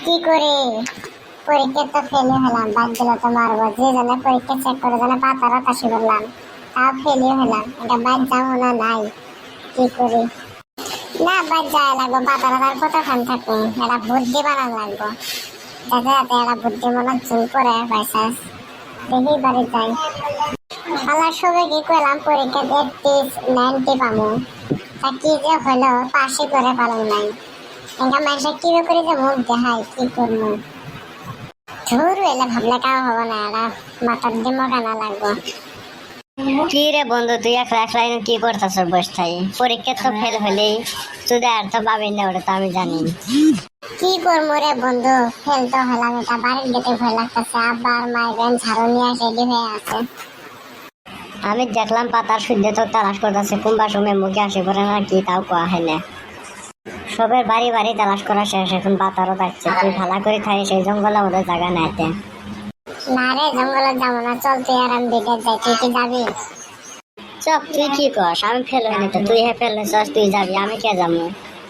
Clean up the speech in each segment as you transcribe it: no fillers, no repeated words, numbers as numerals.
কি করে পরীক্ষা তো ফেলে হলাম, বাদ দিলে তো মারবো। যে জন্য পরীক্ষা চেক করে জন্য পাতা রাতাশি করলাম, তাও ফেলে হলাম। এটা বাদ যাবো না নাই, কি করি? না বাদ যায় লাগবো, পাতা রাতার কতক্ষণ থাকবো? এটা বুদ্ধি বানানো লাগবো, যাতে যাতে এটা বুদ্ধি মনে চুল করে পয়সা দেখি বাড়ি যাই। আল্লাহ সবে কি করলাম পরীক্ষা 90 পামু, তা কি যে হলো পাশে করে পালাম নাই। এনকা মানুষের কি করে যে মুখ দেখায়, কি করবো? ধুর এলে ভাবলে কাউ হবো না, এটা মাথার দিমাগ আনা লাগবো। কি রে বন্ধু, তুই একলা একলা এনে কি করতেছ বসে থাই? পরীক্ষা তো ফেল হলেই তুই আর তো পাবি না, ওটা তো আমি জানি। কি করবো রে বন্ধু, ফেল তো হলাম, এটা বাড়ির গেটে ভয় লাগতেছে। আবার মাইগ্রেন ঝাড়ু নিয়ে রেডি হয়ে আছে। আমি দেখলাম পাতার সূর্য তো তালাশ করতেছে, কোনবা সময় মুখে আসে পড়ে না কি তাও কোয়া হয় না। সবের বাড়ি বাড়ি তালাশ করা শেষ, এখন পাতারও থাকছে। তুই ভালো করে খাই, সেই জঙ্গলে আমাদের জায়গা নেতে। না রে, জঙ্গলে যাবো না, চল তুই আর আমি বিদেশ যাই। তুই কি যাবি? চপ, তুই কি কস? আমি ফেল হইনি তো, তুই ফেল হয়েছস, তুই যাবি, আমি কে যাবো?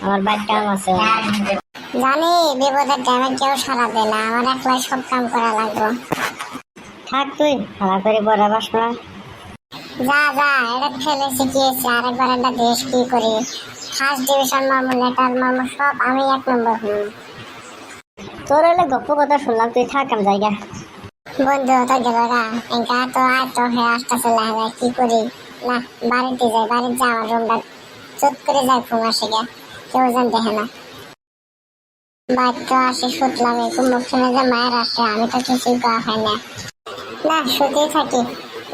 আমার বাড়ির কাম আছে। জানি বিপদের টাইমে কেউ সারা দেয় না, আমার একলাই সব কাম করা লাগবে। থাক, তুই ভালো করে বড় বাস করা। যা যা, এটা ফেলে শিখিয়েছি, আরেকবার এটা দেশ কি করি। ফার্স্ট ডিভিশন মামু, লেটার মামু, সব আমি 1 নম্বর হই। তোর হলে গপ্প কথা শুনলাম, তুই থাক, আমি জায়গা। বন্ধু তো গেল গা, এনকা তো আয়তো হয়ে আসতেছে লাগে, কি করি? না বাড়িতে যাই, বাড়িতে যা, আমার রুমটা চুপ করে যাই, ঘুম আসে গে, কেউ যেন দেখে না। বাইর তো আসি, শুতলাম, একটু মুখ শুনে যে মায়ের আসে, আমি তো কিছুই করা হয় না। না শুতেই থাকি,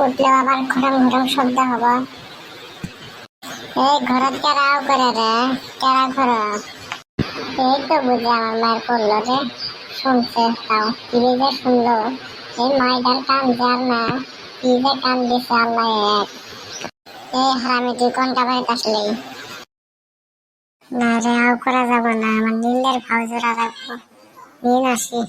উঠলেও আবার ঘুরম ঘুরম শব্দ হবো। এই ঘরত কেরাও করে রে, কেরা ঘর? এই তো বুঝি আমার মায়ের করলো রে, শুনছে তাও কি যে শুনলো। এই মাইটার কান যার না, কি যে কান দিছে আল্লাহ এক। এই হারামি তুই কোন কাবারিতে আসলি? না রে, আও করা যাবো না, আমার নীলের ভাও জোড়া রাখবো। নিন আসি।